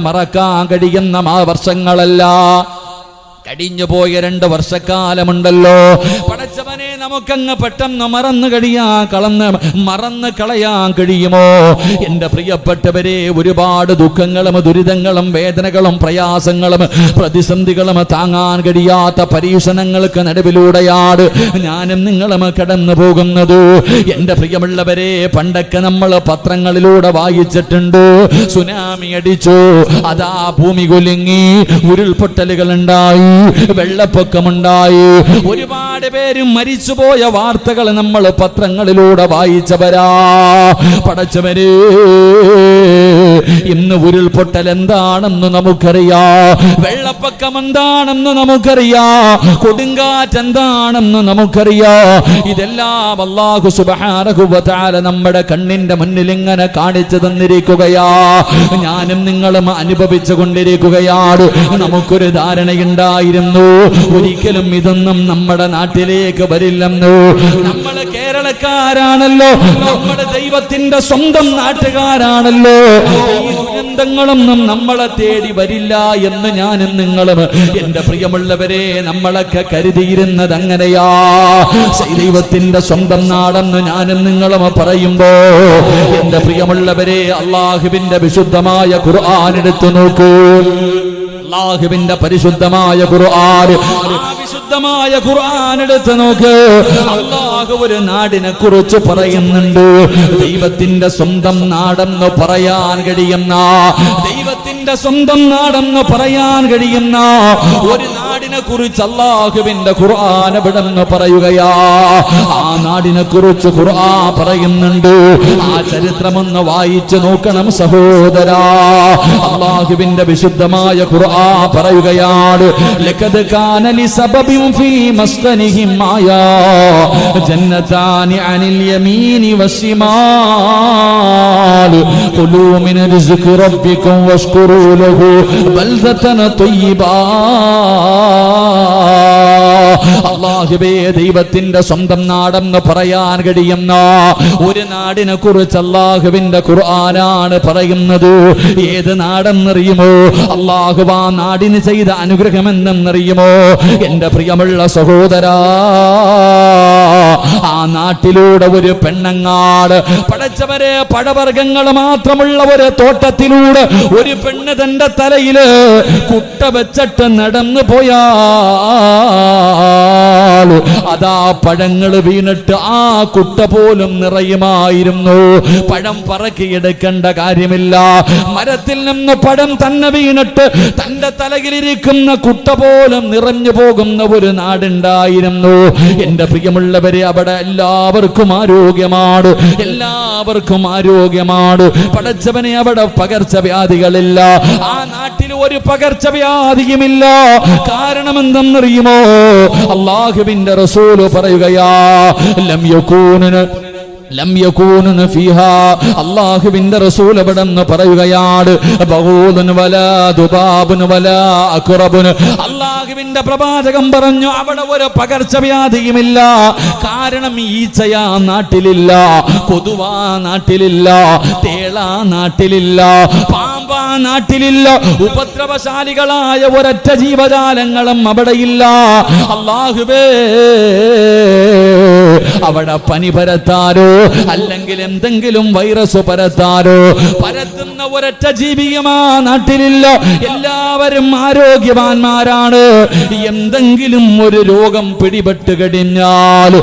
മറക്കാൻ കഴിയുന്ന വർഷങ്ങളല്ല. കഴിഞ്ഞുപോയ 2 വർഷക്കാലമുണ്ടല്ലോ. പടച്ചവനെ നമുക്കങ്ങ് പെട്ടെന്ന് മറന്നു കളയാൻ കഴിയുമോ? എന്റെ പ്രിയപ്പെട്ടവരെ, ഒരുപാട് ദുഃഖങ്ങളും ദുരിതങ്ങളും വേദനകളും പ്രയാസങ്ങളും പ്രതിസന്ധികളും താങ്ങാൻ കഴിയാത്ത പരീക്ഷണങ്ങൾക്ക് നടുവിലൂടെയാണ് ഞാനും നിങ്ങളും കടന്നു പോകുന്നത്. എന്റെ പ്രിയമുള്ളവരെ, പണ്ടൊക്കെ നമ്മൾ പത്രങ്ങളിലൂടെ വായിച്ചിട്ടുണ്ട്, സുനാമി അടിച്ചു, അതാ ഭൂമി കുലുങ്ങി, ഉരുൾപൊട്ടലുകൾ ഉണ്ടായി, വെള്ളപ്പൊക്കമുണ്ടായി, ഒരുപാട് പേര് മരിച്ചുപോയ വാർത്തകൾ നമ്മൾ പത്രങ്ങളിലൂടെ വായിച്ചവരാ. പടച്ചവരെ, ഇന്ന് ഉരുൾപൊട്ടൽ എന്താണെന്ന് നമുക്കറിയാം, വെള്ളപ്പൊക്കം എന്താണെന്ന് നമുക്കറിയാം, കൊടുങ്കാറ്റ് എന്താണെന്ന് നമുക്കറിയാം. ഇതെല്ലാം അല്ലാഹു സുബ്ഹാനഹു വ തആല നമ്മുടെ കണ്ണിന്റെ മുന്നിൽ ഇങ്ങനെ കാണിച്ചു തന്നിരിക്കുകയാ. ഞാനും നിങ്ങളും അനുഭവിച്ചു കൊണ്ടിരിക്കുകയാണ്. നമുക്കൊരു ധാരണയുണ്ടായിരുന്നു, ഒരിക്കലും ഇതൊന്നും നമ്മുടെ നാട്ടിലേക്ക് വരില്ലെന്നു. നമ്മൾ കേരളക്കാരാണല്ലോ, നമ്മുടെ ദൈവത്തിന്റെ സ്വന്തം നാട്ടുകാരാണല്ലോ. ഈ ദുരന്തങ്ങളൊന്നും നമ്മളെ തേടി വരില്ല എന്ന് ഞാനും നിങ്ങളും, എന്റെ പ്രിയമുള്ളവരെ, നമ്മളൊക്കെ കരുതിയിരുന്നത് അങ്ങനെയാ. ദൈവത്തിന്റെ സ്വന്തം നാടെന്ന് ഞാനും നിങ്ങളും പറയുമ്പോ, എന്റെ പ്രിയമുള്ളവരെ, അല്ലാഹുവിന്റെ വിശുദ്ധമായ ഖുർആൻ എടുത്തു നോക്കൂ. അല്ലാഹുവിന്റെ പരിശുദ്ധമായ ഖുർആൻ, വിശുദ്ധമായ ഖുർആൻ എടുത്ത് നോക്ക്. അല്ലാഹു ഒരു നാടിനെ കുറിച്ച് പറയുന്നുണ്ട്. ദൈവത്തിന്റെ സ്വന്തം നാടെന്ന് പറയാൻ കഴിയുന്ന, ദൈവത്തിന്റെ സ്വന്തം നാടെന്ന് പറയാൻ കഴിയുന്ന ഒരു നാടിനെ കുറിച്ച് അല്ലാഹുവിന്റെ ഖുർആൻ എവിടെന്ന് പറയുകയാ. ആ നാടിനെ കുറിച്ച് ഖുർആൻ പറയുന്നുണ്ട്. ആ ചരിത്രമൊന്ന് വായിച്ചു നോക്കണം സഹോദരാ. അല്ലാഹുവിന്റെ വിശുദ്ധമായ ഖുർആൻ പറയുകയാണ്, ലഖദ് കാന ലിസബബിൻ ഫീ മസ്കനിഹിം ആയാ ജന്നതാനി അനിൽ യമീനി വശിമാൽ ഖുലൂ മിൻ റിസ്ഖി റബ്ബികും വഷ്കുറൂ ലഹു ബൽദതൻ ത്വയ്യിബാ. അല്ലാഹുവേ, ദൈവത്തിന്റെ സ്വന്തം നാടെന്ന് പറയാൻ കഴിയുന്ന ഒരു നാടിനെ കുറിച്ച് അല്ലാഹുവിന്റെ ഖുർആനാണ് പറയുന്നത്. ഏത് നാടെന്നറിയുമോ? അല്ലാഹു ആ നാടിന് ചെയ്ത അനുഗ്രഹം എന്തെന്നറിയുമോ? എന്റെ പ്രിയമുള്ള സഹോദരാ, ആ നാട്ടിലൂടെ ഒരു പെണ്ണങ്ങാട്, പടച്ചവരെ, പഴവർഗ്ഗങ്ങൾ മാത്രമുള്ള ഒരു തോട്ടത്തിലൂടെ ഒരു പെണ്ണ് തന്റെ തലയില് കുട്ട വെച്ചിട്ട് നടന്നു പോയാ, അതാ പഴങ്ങൾ വീണിട്ട് ആ കുട്ട പോലും നിറയുമായിരുന്നു. പഴം പറക്കിയെടുക്കേണ്ട കാര്യമില്ല, മരത്തിൽ നിന്ന് പഴം തന്നെ വീണിട്ട് തന്റെ തലയിലിരിക്കുന്ന കുട്ട പോലും നിറഞ്ഞു പോകുന്ന ഒരു നാടുണ്ടായിരുന്നു. എന്റെ പ്രിയമുള്ളവരെ, അവിടെ എല്ലാവർക്കും ആരോഗ്യമാണ്, എല്ലാവർക്കും ആരോഗ്യമാണ്. പടച്ചവനെ, അവിടെ പകർച്ചവ്യാധികളില്ല. ആ നാട്ടിൽ ഒരു പകർച്ചവ്യാധിയുമില്ല. കാരണം എന്തെന്നറിയുമോ? അല്ലാഹുവിന്റെ റസൂൽ പറയുകയാ, ലം യകൂന ഫീഹാ, അല്ലാഹുവിന്റെ റസൂൽ അവിടെന്ന് പറയുകയാണ്, ബഗൂദുൻ വലാ ദുബാബുൻ വലാ അഖറബുൻ. അല്ലാഹുവിന്റെ പ്രവാചകൻ പറഞ്ഞു, അവിടെ ഒരു പകർച്ചവ്യാധിയുമില്ല. കാരണം ഈച്ചയാ നാട്ടിലില്ല, കൊതുവാ നാട്ടിലില്ല, തേളാ നാട്ടിലില്ല, പാമ്പാ നാട്ടിലില്ല, ഉപദ്രവശാലികളായ ഒരൊറ്റ ജീവജാലങ്ങളും അവിടെയില്ല. അല്ലാഹുവേ, അവിടെ പനി പരത്താരോ അല്ലെങ്കിൽ എന്തെങ്കിലും വൈറസ് പരത്താരോ പരത്തുന്ന ഒരൊറ്റ ജീവിയും ആ നാട്ടിലില്ല. എല്ലാവരും ആരോഗ്യവാന്മാരാണ്. എന്തെങ്കിലും ഒരു രോഗം പിടിപെട്ട് കഴിഞ്ഞാൽ,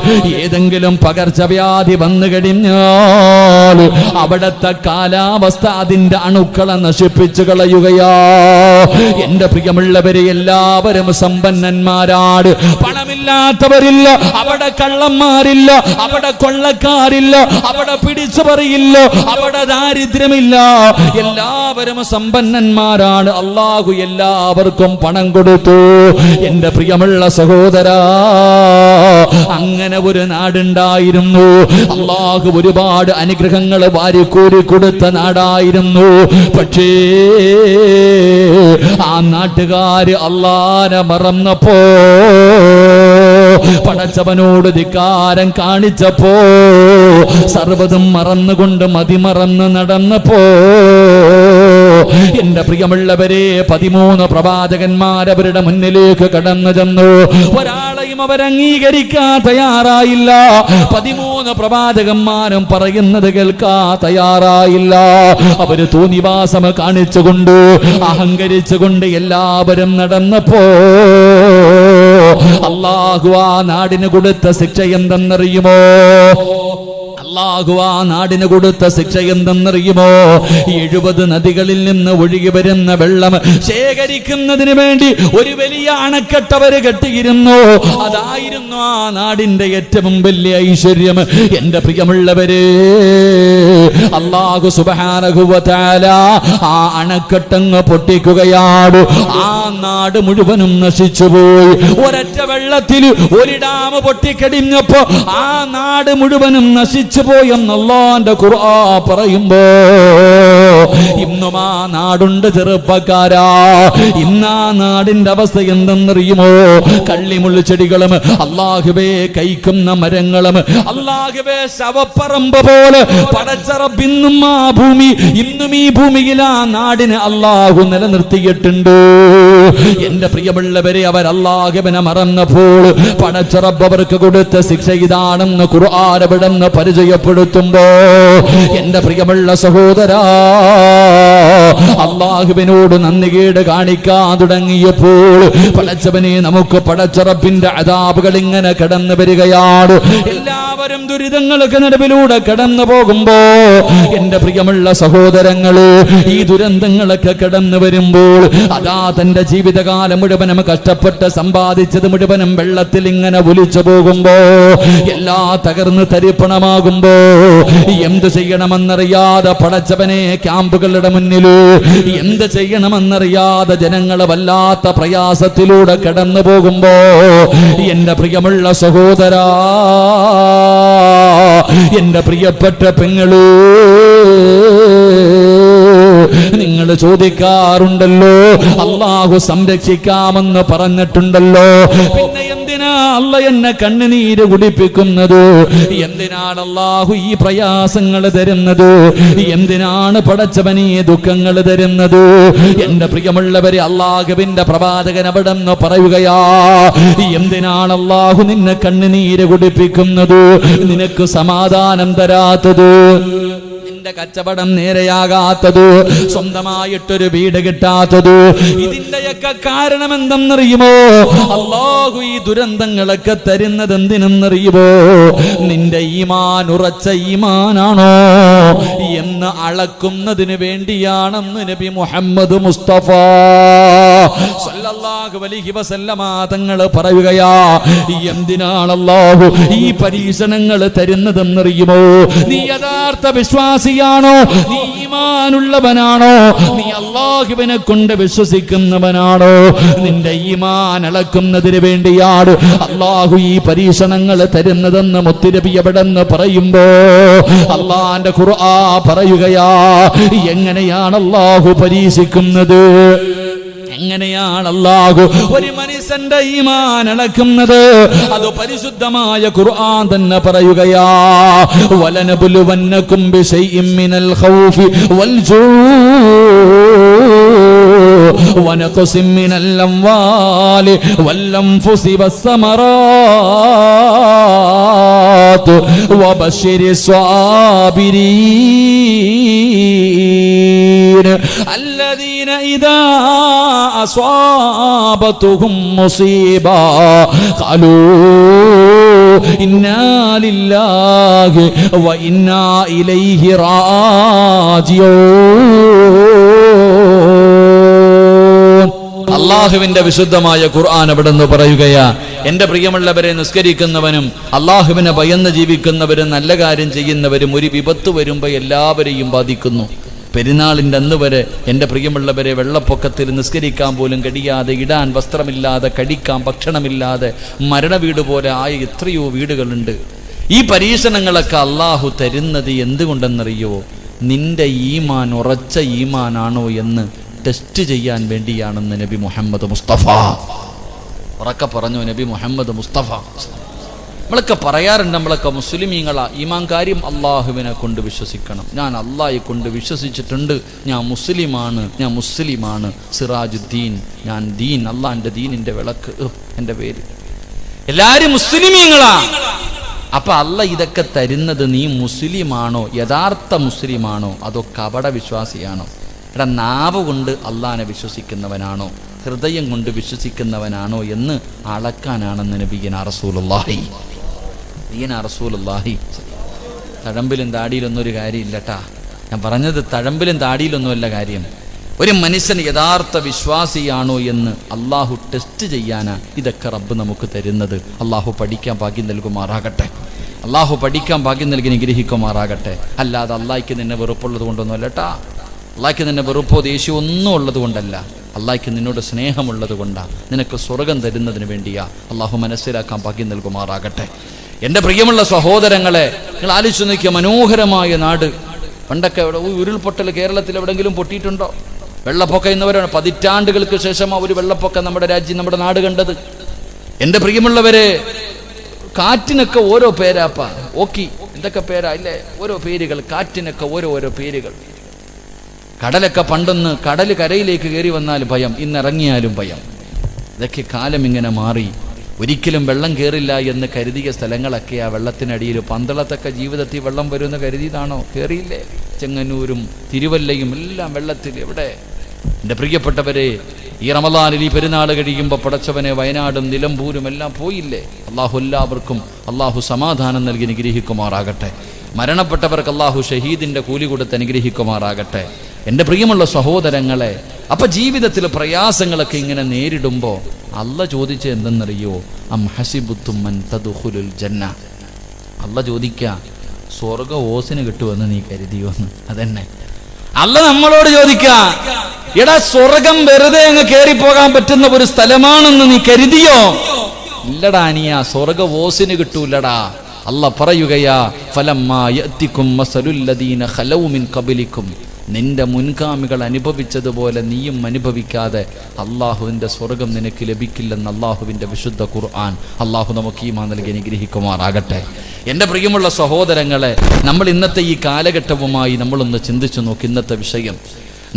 ഏതെങ്കിലും പകർച്ചവ്യാധി വന്നു കഴിഞ്ഞാൽ, അവിടത്തെ കാലാവസ്ഥ അതിന്റെ അണുക്കളെ നശിപ്പിച്ചു കളയുകയാ. എന്റെ പ്രിയമുള്ളവരെ, എല്ലാവരും സമ്പന്നന്മാരാണ്. പണമില്ലാത്തവരില്ല, അവിടെ കള്ളന്മാരില്ല, അവിടെ കൊള്ളക്കാരില്ല, അവിടെ പിടിച്ചു പറയില്ല, അവിടെ ദാരിദ്ര്യമില്ല. എല്ലാവരും സമ്പന്നന്മാരാണ്. അല്ലാഹു എല്ലാവർക്കും പണം കൊടുത്തു. എന്റെ പ്രിയമുള്ള സഹോദരാ, അങ്ങനെ ഒരു നാടുണ്ടായിരുന്നു. അല്ലാഹു ഒരുപാട് അനുഗ്രഹങ്ങൾ വാരിക്കോരി കൊടുത്ത നാടായിരുന്നു. പക്ഷേ ആ നാട്ടുകാര് അല്ലാഹനെ മറന്നപ്പോ, പടച്ചവനോട് ധിക്കാരം കാണിച്ചപ്പോ, സർവ്വതും മറന്നുകൊണ്ട് മതിമറന്ന് നടന്നപ്പോ, എന്റെ പ്രിയമുള്ളവരെ 13 പ്രവാചകന്മാരവരുടെ മുന്നിലേക്ക് കടന്നു ചെന്നു. ഒരാളെയും അവരംഗീകരിക്കാൻ തയ്യാറായില്ല. 13 പ്രവാചകന്മാരും പറയുന്നത് കേൾക്കാൻ തയ്യാറായില്ല. അവര് തോന്നിവാസം കാണിച്ചുകൊണ്ട് അഹങ്കരിച്ചുകൊണ്ട് എല്ലാവരും നടന്നപ്പോ അല്ലാഹു ആ നാടിന് കൊടുത്ത ശിക്ഷ എന്തെന്നറിയുമോ? അല്ലാഹു ആ നാടിന് കൊടുത്ത ശിക്ഷ എന്തെന്നറിയുമോ? 70 നദികളിൽ നിന്ന് ഒഴുകി വരുന്ന വെള്ളം ശേഖരിക്കുന്നതിന് വേണ്ടി ഒരു വലിയ അണക്കെട്ടവര് കെട്ടിയിരുന്നു. അതായിരുന്നു ആ നാടിന്റെ ഏറ്റവും വലിയ ഐശ്വര്യം. എന്റെ പ്രിയമുള്ളവരെ, അല്ലാഹു സുബ്ഹാനഹു വ തആല ആ അണക്കെട്ടങ്ങ് പൊട്ടിക്കുകയാണ്. ആ നാട് മുഴുവനും നശിച്ചുപോയി. ഒരൊറ്റ വെള്ളത്തിൽ ഒരു ഡാം പൊട്ടിക്കടിഞ്ഞപ്പോ ആ നാട് മുഴുവനും നശിച്ചു പോയെന്ന് അല്ലാഹുവിന്റെ ഖുർആൻ പറയുമ്പോ ഇന്നും ആ നാടുണ്ട് ചെറുപ്പക്കാരാ. ഇന്ന് ആ നാടിന്റെ അവസ്ഥ എന്തെന്നറിയുമോ? കള്ളിമുള്ളു ചെടികളും അല്ലാഹുവേ കൈക്കുന്ന മരങ്ങളും അല്ലാഹുവേ ശവപ്പറമ്പ് പോലെ പടച്ച റബ്ബ് ഇന്നും ആ ഭൂമി, ഇന്നും ഈ ഭൂമിയിൽ ആ നാടിന് അല്ലാഹു നിലനിർത്തിയിട്ടുണ്ട്. എന്റെ പ്രിയമുള്ളവരെ, അവർ അല്ലാഹുവിനെ മറന്നപ്പോൾ പടച്ച റബ്ബ് അവർക്ക് കൊടുത്ത ശിക്ഷ ഇതാണെന്ന് ഖുർആൻ എവിടെന്ന് പരിചയപ്പെടുത്തുമ്പോ എന്റെ പ്രിയമുള്ള സഹോദരാ, അല്ലാഹുവിനോട് നന്ദികേട് കാണിക്കാൻ തുടങ്ങിയപ്പോൾ പടച്ചവനെ നമുക്ക് പടച്ച റബ്ബിന്റെ അദാബുകൾ ഇങ്ങനെ കടന്നു വരികയാണ്. എല്ലാവരും ദുരിതങ്ങൾക്ക് നടുവിലൂടെ കടന്നു പോകുമ്പോ എന്റെ പ്രിയമുള്ള സഹോദരങ്ങള്, ഈ ദുരന്തങ്ങളൊക്കെ കടന്നു വരുമ്പോൾ അതാ തന്റെ ജീവിതകാലം മുഴുവനും കഷ്ടപ്പെട്ട് സമ്പാദിച്ചത് മുഴുവനും വെള്ളത്തിൽ ഇങ്ങനെ ഒലിച്ചു പോകുമ്പോ, എല്ലാ തകർന്ന് തരിപ്പണമാകുമ്പോ എന്ത് ചെയ്യണമെന്നറിയാതെ പടച്ചവനെ ക്യാമ്പുകളുടെ മുന്നിൽ എന്ത് ചെയ്യണമെന്നറിയാതെ ജനങ്ങളെ വല്ലാത്ത പ്രയാസത്തിലൂടെ കടന്നു പോകുമ്പോ എന്റെ പ്രിയമുള്ള സഹോദരാ, എന്റെ പ്രിയപ്പെട്ട പെങ്ങള്, നിങ്ങൾ ചോദിക്കാറുണ്ടല്ലോ അല്ലാഹു സംരക്ഷിക്കാമെന്ന് പറഞ്ഞിട്ടുണ്ടല്ലോ, പിന്നെ എന്തിനാ അല്ല എന്നെ കണ്ണുനീര് കുടിപ്പിക്കുന്നത്? എന്തിനാണ് അല്ലാഹു ഈ പ്രയാസങ്ങൾ തരുന്നത്? എന്തിനാണ് പടച്ചവനീ ദുഃഖങ്ങൾ തരുന്നത്? എന്റെ പ്രിയമുള്ളവരെ, അല്ലാഹുവിന്റെ പ്രവാചകൻ അവിടെന്ന് പറയുകയാ, എന്തിനാണ് അല്ലാഹു നിന്നെ കണ്ണുനീര് കുടിപ്പിക്കുന്നത്? നിനക്ക് സമാധാനം തരാത്തത്, കച്ചവടം നേരെയാകാത്തത്, സ്വന്തമായിട്ടൊരു വീട് കിട്ടാത്തത്, ഇതിന്റെയൊക്കെ കാരണം എന്തെന്നറിയുമോ? അല്ലാഹു ഈ ദുരന്തങ്ങളൊക്കെ തരുന്നത് എന്തിനെന്നറിയുമോ? നിന്റെ ഈമാൻ ഉറച്ച ഈമാനാണോ എന്ന് അളക്കുന്നതിന് വേണ്ടിയാണെന്ന് നബി മുഹമ്മദ് മുസ്തഫ സല്ലല്ലാഹു അലൈഹി വസല്ലമ തങ്ങൾ പറയുകയാ. എന്തിനാണ് അല്ലാഹു ഈ പരീക്ഷണങ്ങൾ തരുന്നതെന്നറിയുമോ? നീ യഥാർത്ഥ വിശ്വാസി ാണോ? നീ ഈമാനുള്ളവനാണോ? നീ അല്ലാഹുവിനെ കൊണ്ട് വിശ്വസിക്കുന്നവനാണോ? നിന്റെ ഈമാൻ അളക്കുന്നതിന് വേണ്ടിയാണ് അല്ലാഹു ഈ പരീക്ഷണങ്ങൾ തരുന്നതെന്ന് മുത്തുനബി എവിടെന്ന് പറയുമ്പോ അല്ലാഹുവിന്റെ ഖുർആൻ പറയുകയാ, എങ്ങനെയാണ് അല്ലാഹു പരീക്ഷിക്കുന്നത്? എങ്ങനെയാണ് അല്ലാഹു ഒരു മനുഷ്യന്റെ ഈമാൻ അളക്കുന്നത്? അത് പരിശുദ്ധമായ ഖുർആൻ തന്നെ പറയുകയാ, വലനബുലുവന്നകും ബിശൈഇൻ മിനൽ ഖൗഫി വൽ ജൂഇ വനഖസിൻ മിനൽ അംവാലി വൽ അൻഫുസി വസ്സമറാത്ത് വബശ്ശിരിസ് സ്വാബിരീൻ الذين إذا أصابتهم مصيبة قالوا إنا لله وإنا إليه راجعون. അല്ലാഹുവിന്റെ വിശുദ്ധമായ ഖുർആൻ അവിടെന്ന് പറയുകയാ, എന്റെ പ്രിയമുള്ളവരെ, നിസ്കരിക്കുന്നവനും അല്ലാഹുവിനെ ഭയന്ന് ജീവിക്കുന്നവരും നല്ല കാര്യം ചെയ്യുന്നവരും ഒരു വിപത്ത് വരുമ്പോൾ എല്ലാവരെയും ബാധിക്കുന്നു. പെരുന്നാളിൻ്റെ അന്ന് വരെ എൻ്റെ പ്രിയമുള്ളവരെ വെള്ളപ്പൊക്കത്തിൽ നിസ്കരിക്കാൻ പോലും കഴിയാതെ, ഇടാൻ വസ്ത്രമില്ലാതെ, കഴിക്കാൻ ഭക്ഷണമില്ലാതെ മരണവീട് പോലെ ആയ എത്രയോ വീടുകളുണ്ട്. ഈ പരീക്ഷണങ്ങളൊക്കെ അല്ലാഹു തരുന്നത് എന്തുകൊണ്ടെന്നറിയോ? നിന്റെ ഈമാൻ ഉറച്ച ഈമാനാണോ എന്ന് ടെസ്റ്റ് ചെയ്യാൻ വേണ്ടിയാണെന്ന് നബി മുഹമ്മദ് മുസ്തഫ ഉറക്കെ പറഞ്ഞു. നബി മുഹമ്മദ് മുസ്തഫ നമ്മളൊക്കെ പറയാറുണ്ട്, നമ്മളൊക്കെ മുസ്ലിമീങ്ങളാ. ഈമാൻ കാര്യം അള്ളാഹുവിനെ കൊണ്ട് വിശ്വസിക്കണം. ഞാൻ അള്ളാഹെ കൊണ്ട് വിശ്വസിച്ചിട്ടുണ്ട്, ഞാൻ മുസ്ലിമാണ്. സിറാജുദ്ദീൻ, ഞാൻ ദീൻ, അള്ളാഹിന്റെ ദീനിന്റെ വിളക്ക്, എൻ്റെ പേര്. എല്ലാരും മുസ്ലിമീങ്ങളാ. അപ്പൊ അല്ല ഇതൊക്കെ തരുന്നത് നീ മുസ്ലിമാണോ, യഥാർത്ഥ മുസ്ലിമാണോ, അതോ കപട വിശ്വാസിയാണോ? എടാ, നാവ് കൊണ്ട് അള്ളാഹിനെ വിശ്വസിക്കുന്നവനാണോ, ഹൃദയം കൊണ്ട് വിശ്വസിക്കുന്നവനാണോ എന്ന് അളക്കാനാണെന്ന് നബിയനാ റസൂലുള്ളാഹി. തഴമ്പിലും താടിയിലൊന്നും ഒരു കാര്യമില്ലട്ടാ. ഞാൻ പറഞ്ഞത് തഴമ്പിലും താടിയിലൊന്നുമല്ല കാര്യം. ഒരു മനുഷ്യൻ യഥാർത്ഥ വിശ്വാസിയാണോ എന്ന് അള്ളാഹു ടെസ്റ്റ് ചെയ്യാനാ ഇതൊക്കെ റബ്ബ് നമുക്ക് തരുന്നത്. അള്ളാഹു പഠിക്കാൻ ഭാഗ്യം നൽകുമാറാകട്ടെ. അനുഗ്രഹിക്കുമാറാകട്ടെ. അല്ലാതെ അള്ളാഹിക്ക് നിന്നെ വെറുപ്പുള്ളത് കൊണ്ടൊന്നും അല്ലട്ടാ. അള്ളാഹിക്ക് നിന്നെ വെറുപ്പോ ദേഷ്യമോ ഒന്നും ഉള്ളത് കൊണ്ടല്ല. അള്ളാഹിക്ക് നിന്നോട് സ്നേഹമുള്ളത് കൊണ്ടാണ്, നിനക്ക് സ്വർഗം തരുന്നതിന് വേണ്ടിയാ. അള്ളാഹു മനസ്സിലാക്കാൻ ഭാഗ്യം നൽകുമാറാകട്ടെ. എൻ്റെ പ്രിയമുള്ള സഹോദരങ്ങളെ, നിങ്ങൾ ആലോചിച്ച് നോക്കിയ മനോഹരമായ നാട്. പണ്ടൊക്കെ ഉരുൾപൊട്ടൽ കേരളത്തിൽ എവിടെയെങ്കിലും പൊട്ടിയിട്ടുണ്ടോ? വെള്ളപ്പൊക്കം എന്നവരാണ്. പതിറ്റാണ്ടുകൾക്ക് ശേഷമാണ് ഒരു വെള്ളപ്പൊക്കം നമ്മുടെ രാജ്യം, നമ്മുടെ നാട് കണ്ടത്. എൻ്റെ പ്രിയമുള്ളവരെ, കാറ്റിനൊക്കെ ഓരോ പേരാപ്പ. ഓക്കി എന്തൊക്കെ പേരാ ഇല്ലേ, ഓരോ പേരുകൾ. കാറ്റിനൊക്കെ ഓരോരോ പേരുകൾ. കടലൊക്കെ പണ്ടൊന്ന് കടൽ കരയിലേക്ക് കയറി വന്നാൽ ഭയം, ഇന്നിറങ്ങിയാലും ഭയം. ഇതൊക്കെ കാലം ഇങ്ങനെ മാറി. ഒരിക്കലും വെള്ളം കയറില്ല എന്ന് കരുതിയ സ്ഥലങ്ങളൊക്കെ ആ വെള്ളത്തിനടിയിൽ. പന്തളത്തൊക്കെ ജീവിതത്തിൽ വെള്ളം വരുമെന്ന് കരുതിയതാണോ? കയറിയില്ലേ? ചെങ്ങന്നൂരും തിരുവല്ലയും എല്ലാം വെള്ളത്തിൽ. എവിടെ? എൻ്റെ പ്രിയപ്പെട്ടവരെ, ഈ റമളാനിൽ ഈ പെരുന്നാൾ കഴിയുമ്പോൾ പടച്ചവനെ വയനാടും നിലമ്പൂരും എല്ലാം പോയില്ലേ? അള്ളാഹു എല്ലാവർക്കും സമാധാനം നൽകി അനുഗ്രഹിക്കുമാറാകട്ടെ. മരണപ്പെട്ടവർക്ക് അള്ളാഹു ഷഹീദിൻ്റെ കൂലി കൊടുത്ത് അനുഗ്രഹിക്കുമാറാകട്ടെ. എൻ്റെ പ്രിയമുള്ള സഹോദരങ്ങളെ, അപ്പം ജീവിതത്തിൽ പ്രയാസങ്ങളൊക്കെ ഇങ്ങനെ നേരിടുമ്പോൾ അല്ല ചോദിച്ച എന്തെന്നറിയോ? അം ഹസിബുത്തും മൻ തദ്ഖുലുൽ ജന്ന. അല്ല ചോദിക്കുക, സ്വർഗ ഓസിന് കിട്ടുമെന്ന് നീ കരുതിയോന്ന്? അതന്നെ അല്ല നമ്മളോട് ചോദിക്കുക. എടാ, സ്വർഗം വെറുതെ അങ്ങ് കയറിപ്പോകാൻ പറ്റുന്ന ഒരു സ്ഥലമാണെന്ന് നീ കരുതിയോ? ഇല്ലടാ അനിയ, സ്വർഗ ഓസിന് കിട്ടൂലടാ. അല്ല പറയുകയാ, ഫലമ്മാ യഅതികും മസലുൽ ലദീന ഖലൗ മിൻ ഖബലികും. നിന്റെ മുൻഗാമികൾ അനുഭവിച്ചതുപോലെ നീയും അനുഭവിക്കാതെ അള്ളാഹുവിൻ്റെ സ്വർഗം നിനക്ക് ലഭിക്കില്ലെന്ന് അള്ളാഹുവിൻ്റെ വിശുദ്ധ ഖുർആൻ. അള്ളാഹു നമുക്ക് ഈമാൻ നൽകി അനുഗ്രഹിക്കുമാറാകട്ടെ. എൻ്റെ പ്രിയമുള്ള സഹോദരങ്ങളെ, നമ്മൾ ഇന്നത്തെ ഈ കാലഘട്ടവുമായി നമ്മളൊന്ന് ചിന്തിച്ചു നോക്ക്. ഇന്നത്തെ വിഷയം,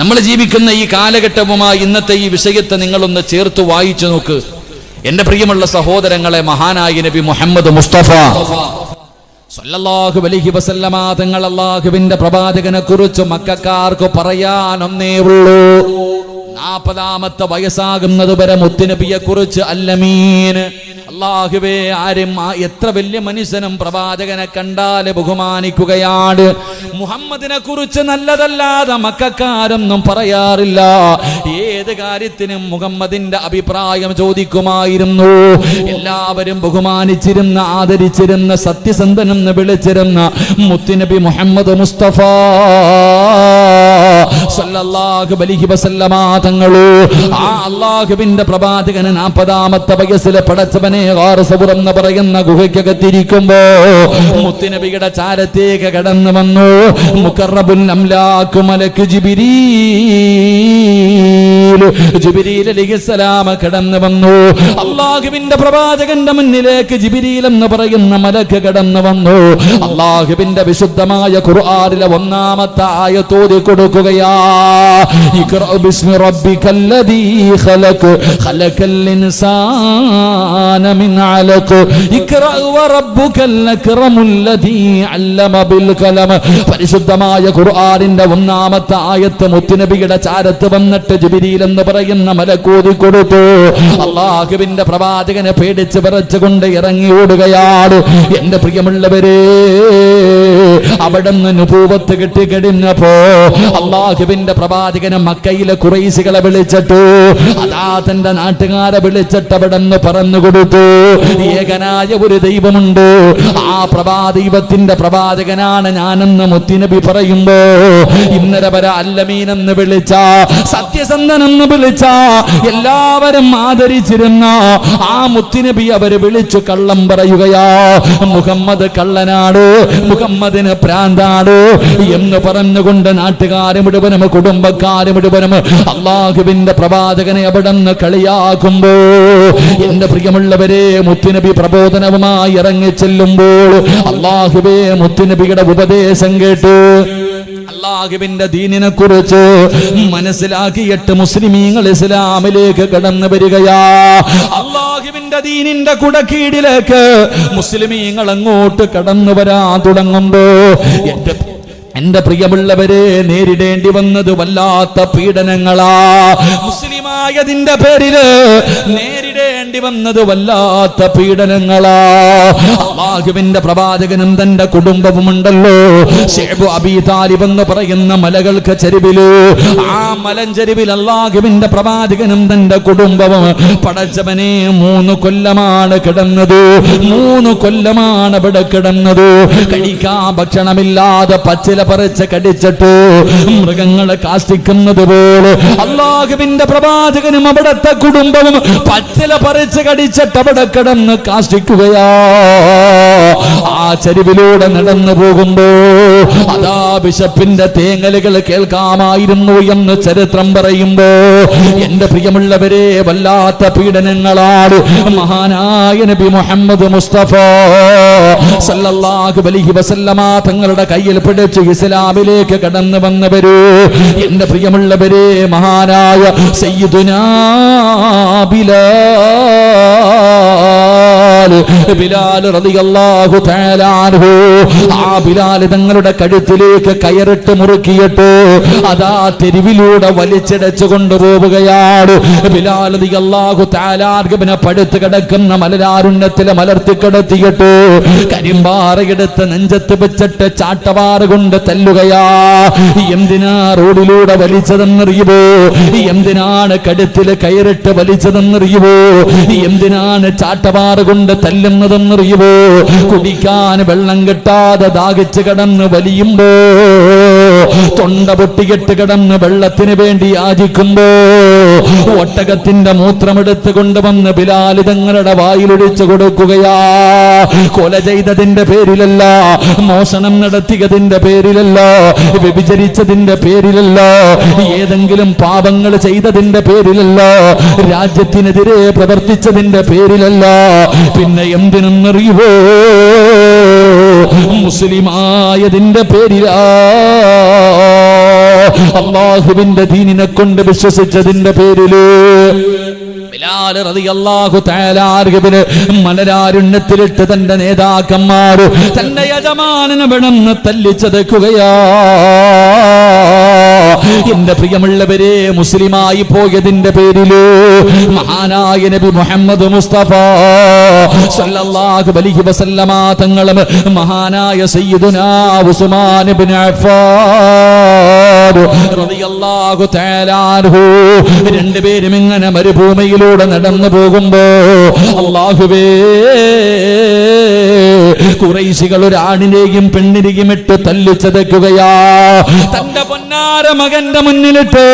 നമ്മൾ ജീവിക്കുന്ന ഈ കാലഘട്ടവുമായി ഇന്നത്തെ ഈ വിഷയത്തെ നിങ്ങളൊന്ന് ചേർത്ത് വായിച്ചു നോക്ക്. എൻ്റെ പ്രിയമുള്ള സഹോദരങ്ങളെ, മഹാനായ നബി മുഹമ്മദ് മുസ്തഫ സല്ലല്ലാഹു അലൈഹി വസല്ലമ തങ്ങൾ അല്ലാഹുവിന്റെ പ്രവാചകനെ കുറിച്ച് മക്കക്കാർക്ക് പറയാനൊന്നേ ഉള്ളൂ. 40ാമത്തെ വയസ്സാകുന്നത് വരെ മുത്തുനബിയെ കുറിച്ച് അല്ലമീൻ, അല്ലാഹുവേ, ആരും എത്ര വലിയ മനുഷ്യനും പ്രവാചകനെ കണ്ടാല് ബഹുമാനിക്കുകയാണ്. മുഹമ്മദിനെ കുറിച്ച് നല്ലതല്ലാതെ മക്കക്കാരൊന്നും പറയാറില്ല. ഏത് കാര്യത്തിനും മുഹമ്മദിന്റെ അഭിപ്രായം ചോദിക്കുമായിരുന്നു. എല്ലാവരും ബഹുമാനിച്ചിരുന്ന, ആദരിച്ചിരുന്ന, സത്യസന്ധനെന്ന് വിളിച്ചിരുന്ന മുത്തുനബി മുഹമ്മദ് മുസ്തഫ സല്ലല്ലാഹു അലൈഹി വസല്ലമ തങ്ങള് ആ അല്ലാഹുവിന്റെ പ്രവാചകന് 40ാമത്തെ വയസ്സിൽ പടച്ചവനെ ഗാർസബുർ എന്ന് പറയുന്ന ഗുഹയ്ക്കകത്തിരിക്കുമ്പോ മുത്തുനബിയുടെ ചാരത്തേക്ക് കടന്നു വന്നു മുഖറബുൽ അംലാഖ് മലക്ക് ജിബ്രീൽ അലൈഹിസ്സലാം കടന്നു വന്നു. അല്ലാഹുവിന്റെ പ്രവാചകന്റെ മുന്നിലേക്ക് ജിബ്രീൽ എന്ന് പറയുന്ന മലക്ക് കടന്നു വന്നു. അല്ലാഹുവിന്റെ വിശുദ്ധമായ ഖുർആനിലെ 1ാമത്തെ ആയത്ത് ഓതി കൊടുക്കുകയാ. ഇഖ്റഅ ബിസ്മി റബ്ബിക്കല്ലദീ ഖലഖ് ഖലഖൽ ഇൻസാന മിൻ അലഖ് ഇഖ്റഅ വറബ്ബുക്കൽ അക്റമുല്ലദീ അല്ലമ ബിൽ ഖലം. പരിശുദ്ധമായ ഖുർആനിന്റെ 1ാമത്തെ ആയത്ത് മുത്തുനബിയുടെ ചാരത്ത് വന്നിട്ട് ജിബ്രീൽ എന്ന് പറയുന്ന മലക്ക് ഓതി കൊടുത്തു. അല്ലാഹുവിന്റെ പ്രവാചകനെ പേടിച്ച് വിറച്ചുകൊണ്ട് ഇറങ്ങി ഓടുകയാണ്. എന്റെ പ്രിയമുള്ളവരെ, അവിടുന്ന് നുബൂവത്ത് കിട്ടിക്കഴിഞ്ഞപ്പോ അല്ലാഹുവിന്റെ പ്രവാചകനെ മക്കയിലെ ഖുറൈശികളെ വിളിച്ചിട്ടു, അതാ തന്റെ നാട്ടുകാരെ വിളിച്ചിട്ട് അവിടുന്ന് പറഞ്ഞു കൊടുത്തു, ഏകനായ ഒരു ദൈവമുണ്ട്, ആ ദൈവത്തിന്റെ പ്രവാചകനാണ് ഞാനെന്ന് മുത്തുനബി പറയുമ്പോ ഇന്നലെ വരെ അല്ലമീൻ എന്ന് വിളിച്ച, സത്യസന്ധനെന്ന് എന്ന് വിളിച്ച എല്ലാവരും ആദരിച്ചിരുന്ന ആ മുത്തുനബി അവര് വിളിച്ചു കള്ളം പറയുകയാ. മുഹമ്മദ് കള്ളനാണ്, മുഹമ്മദിന് പ്രാന്താണ് എന്ന് പറഞ്ഞുകൊണ്ട് നാട്ടുകാര് മുഴുവനും കുടുംബക്കാര് മുഴുവനും അള്ളാഹുവിന്റെ പ്രവാചകനെ അവിടെ നിന്ന് കളിയാക്കുമ്പോ എന്റെ പ്രിയമുള്ളവരെ മുത്തുനബി പ്രബോധനവുമായി ഇറങ്ങി ചെല്ലുമ്പോൾ അള്ളാഹുവേ മുത്തുനബിയുടെ ഉപദേശം കേട്ടു അള്ളാഹുവിന്റെ ദീനിനെ കുറിച്ച് മനസ്സിലാക്കിയിട്ട് മുസ്ലിമീങ്ങൾ ഇസ്ലാമിലേക്ക് കടന്നു വരികയാ. അള്ളാഹുവിന്റെ ദീനിന്റെ കുടക്കീടിലേക്ക് മുസ്ലിമീങ്ങൾ അങ്ങോട്ട് കടന്നു വരാൻ തുടങ്ങുമ്പോ എന്റെ പ്രിയമുള്ളവരെ നേരിടേണ്ടി വന്നത് വല്ലാത്ത പീഡനങ്ങളാ. മുസ്ലിമായതിന്റെ പേരില് നേരിടേണ്ടി വന്നത് വല്ലാത്ത പീഡനങ്ങളാ. അല്ലാഹുവിന്റെ പ്രവാചകനും തന്റെ കുടുംബവുമുണ്ടല്ലോ. ശൈബ് അബീ താലിബ് എന്ന് പറയുന്ന മലകൾക്ക് ചെരുവില്, ആ മലഞ്ചെരുവിൽ അല്ലാഹുവിന്റെ പ്രവാചകനും തന്റെ കുടുംബവും പടച്ചവനെ 3 കൊല്ലമാണ് കിടന്നത്. 3 കൊല്ലമാണ് ഇവിടെ കിടന്നത്. കഴിക്കാൻ ഭക്ഷണമില്ലാതെ പച്ചില പറിച്ച് കടിച്ചിട്ട് മൃഗങ്ങളെ കാഷ്ടിക്കുന്നത് പോലെ അല്ലാഹുവിന്റെ പ്രവാചകനും അവിടുത്തെ കുടുംബവും പച്ചില പറിച്ച് കടിച്ചിട്ട് അവിടെ കിടന്ന് കാഷ്ടിക്കുകയാ. ആ ചെരുവിലൂടെ നടന്നു പോകുമ്പോ അതാ ബിഷപ്പിന്റെ തേങ്ങലുകൾ കേൾക്കാമായിരുന്നു എന്ന് ചരിത്രം പറയുമ്പോ എന്റെ പ്രിയമുള്ളവരെ വല്ലാത്ത പീഡനങ്ങളാണ്. മഹാനായ നബി മുഹമ്മദ് മുസ്തഫ സല്ലല്ലാഹു അലൈഹി വസല്ലമ തങ്ങളുടെ കയ്യിൽ പിടിച്ച് ഇസ്ലാമിലേക്ക് കടന്നു വന്നവര് എന്റെ പ്രിയമുള്ളവരെ മഹാനായ സയ്യിദുനാ ബിലാൽ റളിയല്ലാഹു തആല അൻഹു. ആ ബിലാൽ തങ്ങളുടെ കഴുത്തിലേക്ക് കയറിട്ട് മുറുക്കിയിട്ട് അതാ തെരുവിലൂടെ വലിച്ചിടച്ചു കൊണ്ടുപോവുകയാണ്. ബിലാൽ റളിയല്ലാഹു തആല അൻഹുവിനെ പടുത്ത് കിടക്കുന്ന മലരാരുണ്യത്തിലെ മലർത്തി കിടത്തിയിട്ട് കരിമ്പാറയെടുത്ത് നെഞ്ചത്ത് വെച്ചിട്ട് ചാട്ടവാറ് കൊണ്ട് തല്ലുകയാ. എന്തിനാ റോഡിലൂടെ വലിച്ചതെന്നറിയുമോ? എന്തിനാണ് കഴുത്തിൽ കയറിട്ട് വലിച്ചതെന്നറിയുമോ? എന്തിനാണ് ചാട്ടവാറ് കൊണ്ട് തല്ലുന്നതെന്നറിയുമോ? കുടിക്കാൻ വെള്ളം കിട്ടാതെ ദാഹിച്ച് കിടന്ന് വലിയുമ്പോ, തൊണ്ട പൊട്ടിയിട്ട് കിടന്ന് വെള്ളത്തിന് വേണ്ടി യാചിക്കുമ്പോ ഒട്ടകത്തിന്റെ മൂത്രമെടുത്ത് കൊണ്ടുവന്ന് ബിലാൽ തങ്ങളുടെ വായിലൊഴിച്ചു കൊടുക്കുകയാ. കൊല ചെയ്തതിന്റെ പേരിലല്ല, മോഷണം നടത്തിയതിന്റെ പേരിലല്ല, വ്യഭിചരിച്ചതിന്റെ പേരിലല്ല, ഏതെങ്കിലും പാപങ്ങൾ ചെയ്തതിന്റെ പേരിലല്ല, രാജ്യത്തിനെതിരെ പ്രവർത്തിച്ചതിന്റെ പേരിലല്ല, പിന്നെ എന്തിനെന്നറിയുവോ? മുസ്ലിമായതിന്റെ പേരിലാ. അല്ലാഹുവിന്റെ ദീനിനെ കൊണ്ട് വിശ്വസിച്ചതിന്റെ പേരില് ബിലാൽ റളിയല്ലാഹു തആല അൻഹുവിനെ മലരാരുണ്യത്തിലിട്ട് തന്റെ നേതാക്കന്മാർ തന്റെ യജമാനനെ വിടന്ന് തല്ലിച്ചതക്കുകയാ. എന്റെ പ്രിയമുള്ളവരെ മുസ്ലിമായി പോയതിന്റെ പേരില് മഹാനായ നബി മുഹമ്മദ് മുസ്തഫ സല്ലല്ലാഹു അലൈഹി വസല്ലമ തങ്ങളും മഹാനായ സയ്യിദുനാ ഉസ്മാൻ ഇബ്നു അഫ്ഫാൻ റളിയല്ലാഹു തആല അൻഹു രണ്ടുപേരും ഇങ്ങനെ മരുഭൂമിയിലൂടെ നടന്നു പോകുമ്പോ അല്ലാഹുവേ, ഖുറൈശികൾ ഒരു ആണിനെയും പെണ്ണിനെയും ഇട്ട് തല്ലിച്ചതയ്ക്കുകയാ. തന്റെ പൊന്നാര മകന്റെ മുന്നിലിട്ട്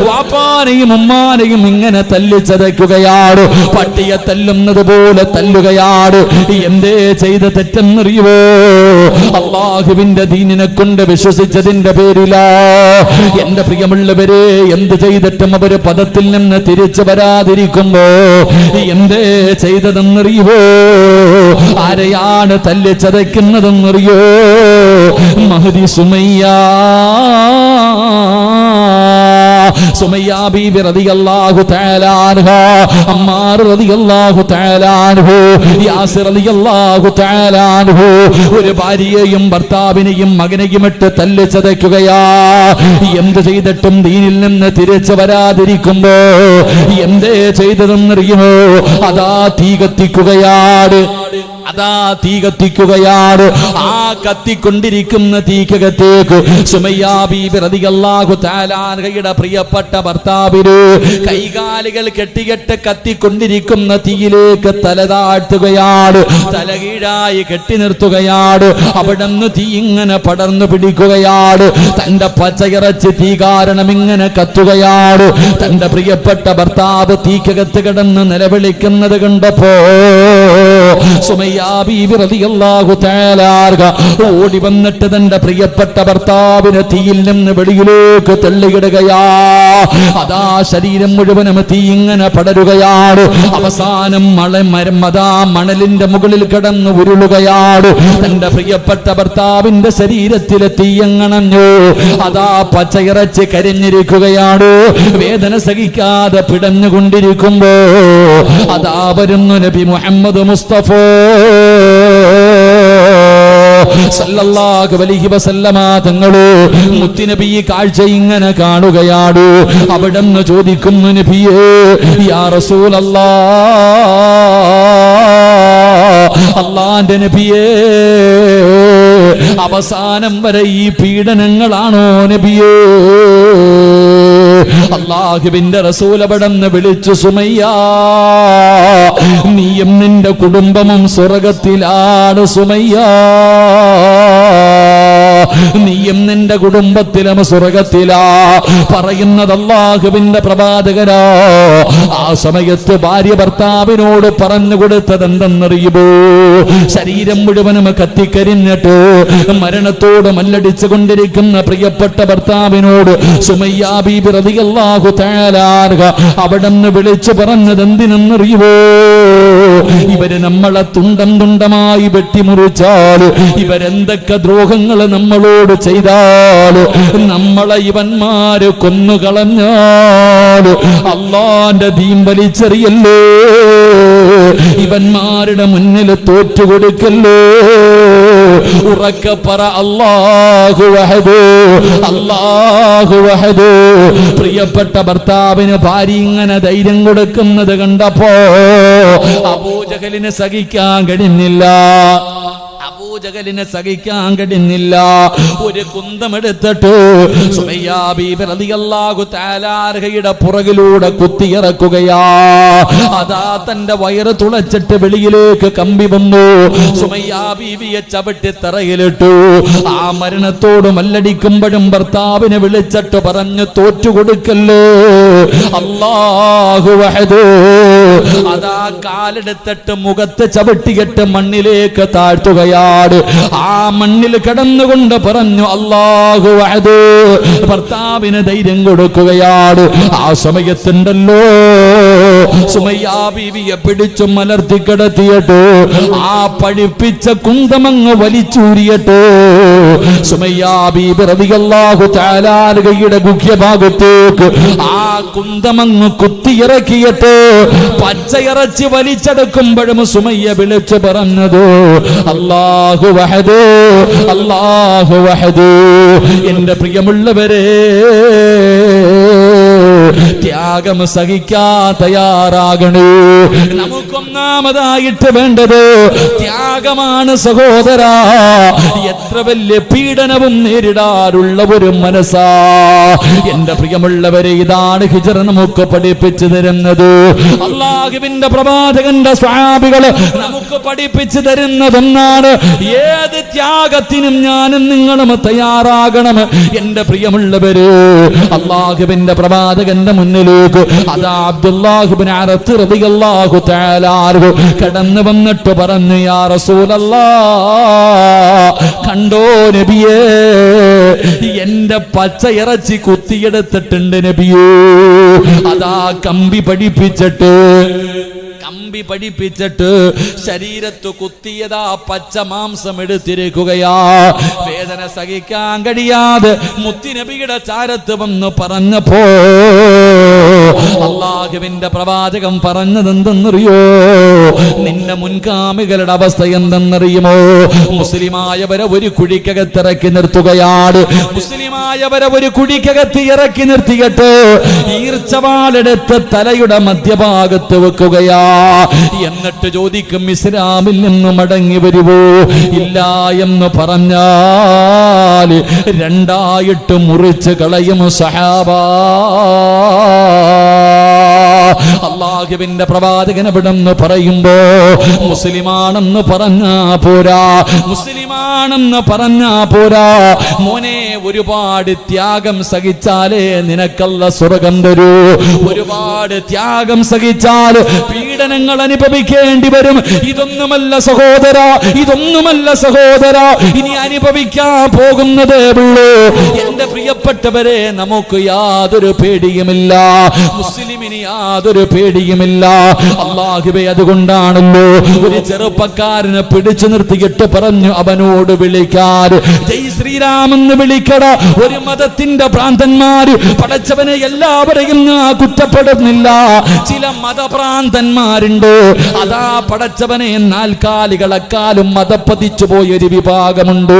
വാപ്പാനെയും ഉമ്മാനെയും ഇങ്ങനെ തല്ലിച്ചതയ്ക്കുകയാണ്. പട്ടിയെ തല്ലുന്നത് പോലെ തല്ലുകയാണ്. എന്തേ ചെയ്ത തെറ്റെന്നറിയുവോ? അല്ലാഹുവിന്റെ ദീനിനെ കൊണ്ട് വിശ്വസിച്ചതിന്റെ പേരിലാ. എന്റെ പ്രിയമുള്ളവരെ, എന്ത് ചെയ്തിട്ടും അവര് പദത്തിൽ നിന്ന് തിരിച്ചു വരാതിരിക്കുമ്പോ എന്തേ ചെയ്തതെന്നറിയുവോ? ആരെയാണ് തല്ലിച്ചതയ്ക്കുന്നതെന്നറിയോ? മഹദി സുമയ്യ ബീബി റളിയല്ലാഹു തആല അൻഹ, അമ്മാർ റളിയല്ലാഹു തആല അൻഹു, യാസിർ റളിയല്ലാഹു തആല അൻഹു ഒരു ഭാര്യയെയും ഭർത്താവിനെയും മകനെയും ഇട്ട് തല്ലിച്ചതയ്ക്കുകയാ. എന്ത് ചെയ്തിട്ടും ദീനിൽ നിന്ന് തിരിച്ചു വരാതിരിക്കുമ്പോ എന്തേ ചെയ്തതെന്നറിയുമോ? അതാ തീ കത്തിക്കുകയാണ്. അതാ തീ കത്തിക്കുകയാണ്. ആ കത്തിക്കൊണ്ടിരിക്കുന്ന തീക്കകത്തേക്ക് സുമയ്യ ബീബി റളിയല്ലാഹു തആല അൻഹയുടെ പ്രിയപ്പെട്ട ഭർത്താവിന് കൈകാലുകൾ കെട്ടികെട്ട് കത്തിക്കൊണ്ടിരിക്കുന്ന തീയിലേക്ക് തല താഴ്ത്തുകയാണ്. തലകീഴായി കെട്ടി നിർത്തുകയാണ്. അവിടുന്ന് തീ ഇങ്ങനെ പടർന്നു പിടിക്കുകയാണ്. തന്റെ പച്ചയിറച്ചി തീ കാരണം ഇങ്ങനെ കത്തുകയാണ്. തന്റെ പ്രിയപ്പെട്ട ഭർത്താവ് തീക്കകത്ത് കിടന്ന് നിലവിളിക്കുന്നത് കണ്ടപ്പോ സുമയ്യ ബീബി റളിയല്ലാഹു തആല ഓടി വന്നിട്ട് തന്റെ പ്രിയപ്പെട്ട ഭർത്താവിനെ തീയിൽ നിന്ന് വെളിയിലേക്ക് തള്ളിയിടുകയാ. അതാ ശരീരം മുഴുവനും തീ ഇങ്ങനെ പടരുകയാണ്. അവസാനം അതാ മണലിന്റെ മുകളിൽ കിടന്ന് ഉരുളുകയാണ്. തന്റെ പ്രിയപ്പെട്ട ഭർത്താവിന്റെ ശരീരത്തിലെ തീയങ്ങണഞ്ഞു. അതാ പച്ചയിറച്ചി കരിഞ്ഞിരിക്കുകയാണ്. വേദന സഹിക്കാതെ പിടഞ്ഞുകൊണ്ടിരിക്കുമ്പോ അതാ വരുന്നു നബി മുഹമ്മദ് മുസ്തഫ സല്ലല്ലാഹു അലൈഹി വസല്ലമ തങ്ങള് മുത്തുനബി കാഴ്ച ഇങ്ങനെ കാണുകയാണ്. അവിടുന്ന് ചോദിക്കുന്നു, നബിയേ യാ റസൂലല്ലാഹ്, അല്ലാഹുവിന്റെ നബിയേ, അവസാനം വരെ ഈ പീഡനങ്ങളാണോ നബിയേ? അല്ലാഹുവിന്റെ റസൂൽ അവിടുന്ന് വിളിച്ചു, സുമയ്യ, നീയും നിന്റെ കുടുംബവും സ്വർഗത്തിലാണ്. സുമയ്യ, നീയും നിന്റെ കുടുംബത്തിലും സ്വർഗത്തിലാ. പറയുന്നത് അല്ലാഹുവിന്റെ പ്രവാചകനാ. ആ സമയത്ത് ഭാര്യ ഭർത്താവിനോട് പറഞ്ഞു കൊടുത്തത് എന്തെന്നറിയുമോ? ശരീരം മുഴുവനും കത്തിക്കരിഞ്ഞിട്ട് മരണത്തോട് മല്ലടിച്ചു കൊണ്ടിരിക്കുന്ന പ്രിയപ്പെട്ട ഭർത്താവിനോട് സുമയ്യ ബീബി റളിയല്ലാഹു തആല അവിടുന്ന് വിളിച്ചു പറഞ്ഞത് എന്തിനെന്നറിയുമോ? ഇവര് നമ്മളെ തുണ്ടം തുണ്ടമായി വെട്ടിമുറിച്ചാൽ, ഇവരെന്തൊക്കെ ദ്രോഹങ്ങൾ നമ്മളോട് ചെയ്താൽ, നമ്മളെ ഇവന്മാര് കൊന്നുകളഞ്ഞാൽ അല്ലാഹുവിന്റെ ദീൻ വലിച്ചെറിയല്ലേ, ഇവന്മാരുടെ മുന്നിൽ തോറ്റുകൊടുക്കല്ലേ. ഉറക്കെ പറ അല്ലാഹു വഹദ്, അല്ലാഹു വഹദ്. പ്രിയപ്പെട്ട ഭർത്താവിന് ഭാര്യ ഇങ്ങനെ ധൈര്യം കൊടുക്കുന്നത് കണ്ടപ്പോ അബൂജഹലിന് സഹിക്കാൻ കഴിഞ്ഞില്ല. അബൂജഹലിനെ സഹിക്കാൻ കഴിഞ്ഞില്ല. ഒരു കുന്തമെടുത്തിട്ട് സുമയ്യ ബീബി റളിയല്ലാഹു തആല അൻഹയുടെ പുറകിലൂടെ കുത്തിയിറക്കുകയാ. അതാ തന്റെ വയറ് തുളച്ചിട്ട് വെളിയിലേക്ക് കമ്പി വന്നു. സുമയ്യ ബീവിയെ ചവിട്ടി തറയിലിട്ടു. ആ മരണത്തോട് മല്ലടിക്കുമ്പോഴും ഭർത്താവിനെ വിളിച്ചിട്ട് പറഞ്ഞു, തോറ്റുകൊടുക്കല്ലേ, അല്ലാഹു വഹദ്. അതാ കാലെടുത്തിട്ട് മുഖത്ത് ചവിട്ടിയിട്ട് മണ്ണിലേക്ക് താഴ്ത്തുകയാണ്. ആ മണ്ണിൽ കിടന്നുകൊണ്ട് പറഞ്ഞു, അല്ലാഹു വഹദ്. ഭർത്താവിന് ധൈര്യം കൊടുക്കുകയാണ്. ആ സമയത്തുണ്ടല്ലോ സുമയ്യ ബീവിയെ പിടിച്ചു മലർത്തി കിടത്തിയിട്ട് ആ പഴിപ്പിച്ച കുന്തമങ്ങ് വലിച്ചൂരിയിട്ട് സുമയ്യ ബീബി റളിയല്ലാഹു തആല അൻഹയുടെ ഗുഹ്യഭാഗത്തേക്ക് ആ കുന്തമങ്ങ് കുത്തിയിറക്കിയിട്ട് പച്ചയിറച്ചി വലിച്ചെടുക്കുമ്പോഴും സുമയ്യ വിളിച്ചു പറഞ്ഞത്, അല്ലാഹു വഹദ്, അല്ലാഹു വഹദ്. എന്റെ പ്രിയമുള്ളവരെ, ത്യാഗം സഹിക്കാൻ തയ്യാറാകണേ. നമുക്കൊന്നാമതായിട്ട് വേണ്ടത് ത്യാഗമാണ് സഹോദരാ. എത്ര വലിയ പീഡനവും നേരിടാറുള്ള ഒരു മനസ്സാ. എന്റെ പ്രിയമുള്ളവരെ, ഇതാണ് ഹിജ്റ നമുക്ക് പഠിപ്പിച്ചു തരുന്നത്. അല്ലാഹുവിന്റെ പ്രവാചകന്റെ സ്വഹാബികള് നമുക്ക് പഠിപ്പിച്ചു തരുന്നതെന്നാണ്. ഏത് ത്യാഗത്തിനും ഞാനും നിങ്ങളും തയ്യാറാകണം. എന്റെ പ്രിയമുള്ളവര്, അല്ലാഹുവിന്റെ പ്രവാചകന്റെ മുന്നിലേക്ക് അതാ അബ്ദുല്ലാഹ് ഇബ്നു അറത്ത് റളിയല്ലാഹു തആല അൻഹു കടന്നു വന്നിട്ട് പറഞ്ഞു, യാ റസൂലല്ലാഹ്, കണ്ടോ നബിയേ, എന്റെ പച്ച ഇറച്ചി കുത്തിയെടുത്തിട്ടുണ്ട് നബിയേ. അതാ കമ്പി പഠിപ്പിച്ചിട്ട് ശരീരത്ത് കുത്തിയതാ പച്ച മാംസം എടുത്തിരിക്കുകയാ. വേദന സഹിക്കാൻ കഴിയാതെ മുത്തുനബിയുടെ ചാരത്ത് വന്ന് പറഞ്ഞപ്പോ അല്ലാഹുവിന്റെ പ്രവാചകൻ പറഞ്ഞത് എന്തെന്നറിയോ? നിന്റെ മുൻഗാമികളുടെ അവസ്ഥ എന്തെന്നറിയുമോ? മുസ്ലിമായവരെ ഒരു കുഴിക്കകത്തിറക്കി നിർത്തുകയാണ്. മുസ്ലിമായവരെ ഒരു കുഴിക്കകത്ത് ഇറക്കി നിർത്തിയിട്ട് ഈർച്ചവാളെടുത്ത് തലയുടെ മധ്യഭാഗത്ത് വെക്കുകയാ. എന്നിട്ട് ചോദിക്കും, ഇസ്ലാമിൽ നിന്ന് മടങ്ങി വരുവോ? ഇല്ല എന്ന് പറഞ്ഞാൽ രണ്ടായിട്ട് മുറിച്ച് കളയും സഹാബാ. അല്ലാഹുവിന്റെ പ്രവാചകൻ എവിടെന്ന് പറയുമ്പോ മുസ്ലിമാണെന്ന് പറഞ്ഞാ പോരാ, മുസ്ലിമാണെന്ന് പറഞ്ഞാ പോരാ മോനെ, ഒരുപാട് ത്യാഗം സഹിച്ചാലേ നിനക്കല്ല സ്വർഗം തരൂ. ഒരുപാട് ത്യാഗം സഹിച്ചാൽ പീഡനങ്ങൾ അനുഭവിക്കേണ്ടി വരും. ഇതൊന്നുമല്ല സഹോദര, ഇതൊന്നുമല്ല സഹോദര, ഇനി അനുഭവിക്കാൻ പോകുന്നതേ ഉള്ളൂ. എന്റെ പ്രിയപ്പെട്ടവരെ, നമുക്ക് യാതൊരു പേടിയുമില്ല, മുസ്ലിമിന് യാതൊരു പേടിയുമില്ല. അല്ലാഹുവേ, അതുകൊണ്ടാണല്ലോ ഒരു ചെറുപ്പക്കാരനെ പിടിച്ചു നിർത്തിയിട്ട് പറഞ്ഞു അവനോട് വിളിക്കാൻ, ജയ് ശ്രീരാമെന്ന് വിളിക്കട. ഒരു മതത്തിന്റെ ഭ്രാന്തന്മാര്, പടച്ചവനെ എല്ലാവരെയും ഞാൻ കുറ്റപ്പെടുന്നില്ല, ചില മതഭ്രാന്തന്മാരുണ്ട്. അതാ പടച്ചവനെ നാൽക്കാലികളെക്കാളും മതപ്പതിച്ചു പോയൊരു വിഭാഗമുണ്ട്.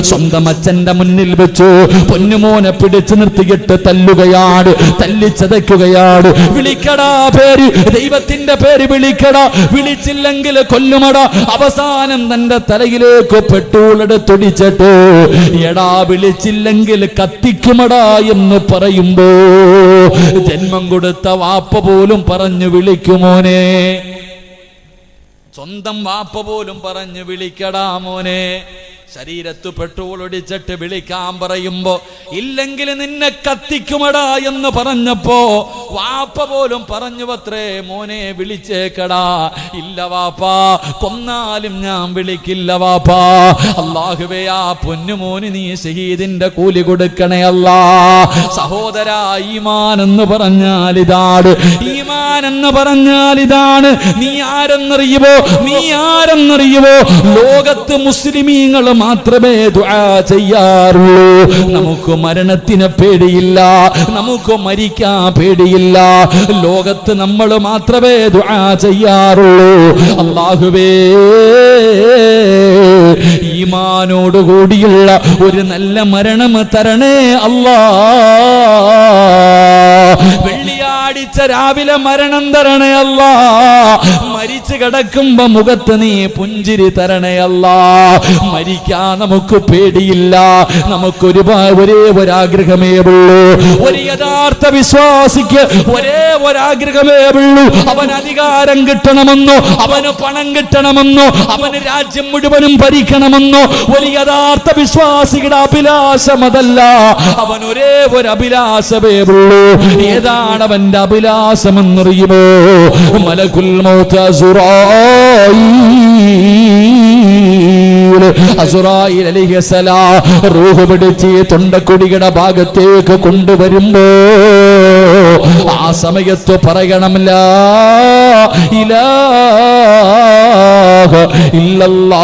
സ്വന്തം അച്ഛന്റെ മുന്നിൽ വെച്ചു പൊന്നുമോനെ പിടിച്ചു നിർത്തിയിട്ട് തല്ലുകയാണ്, തല്ലിച്ചതയ്ക്കുകയാണ്. വിളിക്കടാ പേര്, ദൈവത്തിന്റെ പേര് വിളിക്കടാ, വിളിച്ചില്ലെങ്കിൽ കൊല്ലുമട. അവസാനം തന്റെ തലയിലേക്ക് പെട്രോളെടുത്തൊടിച്ചിട്ട് എടാ വിളിച്ചില്ലെങ്കിൽ കത്തിക്കുമടാ എന്ന് പറയുമ്പോ ജന്മം കൊടുത്ത വാപ്പ പോലും പറഞ്ഞു വിളിക്കുമോനെ, സ്വന്തം വാപ്പ പോലും പറഞ്ഞു വിളിക്കടാ മോനെ. ശരീരത്ത് പെട്രോൾ ഒടിച്ചിട്ട് വിളിക്കാൻ പറയുമ്പോ ഇല്ലെങ്കിൽ നിന്നെ കത്തിക്കുമടാ എന്ന് പറഞ്ഞപ്പോ വാപ്പ പോലും പറഞ്ഞു അത്രേ, മോനെ വിളിച്ചേക്കടാ. ഇല്ല വാപ്പാ, കൊന്നാലും ഞാൻ വിളിക്കില്ല വാപ്പാ. അല്ലാഹുവേ, ആ പൊന്നുമോന് നീ ഷഹീദിന്റെ കൂലി കൊടുക്കണേ അല്ലാ. സഹോദര, ഈമാൻ എന്ന് പറഞ്ഞാൽ ഇതാണ്, ഈമാൻ എന്ന് പറഞ്ഞാൽ ഇതാണ്. നീ ആരെന്നറിയുവോ? നീ ആരെന്നറിയുവോ? ലോകത്ത് മുസ്ലിമീങ്ങൾ മാത്രമേ ദുആ ചെയ്യാറുള്ളൂ. നമുക്ക് മരണത്തിന് പേടിയില്ല, നമുക്ക് മരിക്കാൻ പേടിയില്ല. ലോകത്ത് നമ്മൾ മാത്രമേ ദുആ ചെയ്യാറുള്ളൂ. അല്ലാഹുവേ, ഈമാനോട് കൂടിയുള്ള ഒരു നല്ല മരണം തരണേ അല്ലാ. വെള്ളിയാഴ്ച രാവിലെ മരണം തരണേ അല്ലാ. മരിച്ചു കിടക്കുമ്പോ മുഖത്ത് നീ പുഞ്ചിരി തരണേ അല്ലാ. മരിക്കാൻ നമുക്ക് പേടിയില്ല, നമുക്ക് ഒരേ ഒരാഗ്രഹമേ ഉള്ളൂ. ഒരു യഥാർത്ഥ വിശ്വാസിക്ക് ഒരേ ഒരാഗ്രഹമേ ഉള്ളൂ. അവൻ അധികാരം കിട്ടണമെന്നോ, അവന് പണം കിട്ടണമെന്നോ, അവന് രാജ്യം മുഴുവനും ഭരിക്കണമെന്നോ ഒരു യഥാർത്ഥ വിശ്വാസിയുടെ അഭിലാഷം അതല്ല. അവൻ ഒരേ ഒരു അഭിലാഷമേ ഉള്ളൂ. ഏതാണ് അവന്റെ അഭിലാഷം എന്നറിയുമോ? മലക്കുൽ മൗത്ത് അസ്റായീൽ അലൈഹിസ്സലാം റൂഹ് പിടിച്ച് തൊണ്ടക്കുടിയുടെ ഭാഗത്തേക്ക് കൊണ്ടുവരുമ്പോ ആ സമയത്ത് പറയണം, ലാ ഇലാഹ ഇല്ലല്ലാഹ്.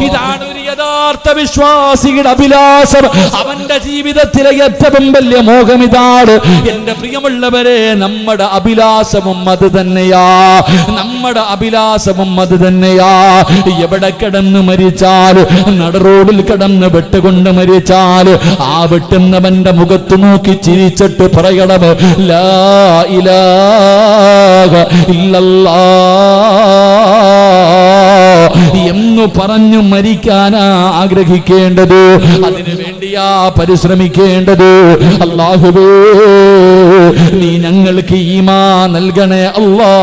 ഇതാണ് ഒരു യഥാർത്ഥ വിശ്വാസിയുടെ അഭിലാഷം. അവന്റെ ജീവിതത്തിലെ ഏറ്റവും വലിയ മോഹം ഇതാണ്. എന്റെ പ്രിയമുള്ളവരെ, നമ്മുടെ അഭിലാഷവും അത് തന്നെയാ, നമ്മുടെ അഭിലാഷവും അത് തന്നെയാ. എവിടെ കിടന്ന് മരിച്ചാൽ, നടറോഡിൽ കിടന്ന് വെട്ടുകൊണ്ട് മരിച്ചാൽ ആ വെട്ടുന്നവന്റെ മുഖത്ത് നോക്കി ചിരിച്ചിട്ട് പറയണം, ലാ ഇലാഹ ഇല്ലല്ലാഹ് എന്ന് പറഞ്ഞു മരിക്കാനാ ആഗ്രഹിക്കേണ്ടത്. അതിനു വേണ്ടിയാ പരിശ്രമിക്കേണ്ടത്. അല്ലാഹുവേ, നീ ഞങ്ങൾക്ക് ഈമാൻ നൽകണേ അല്ലാ.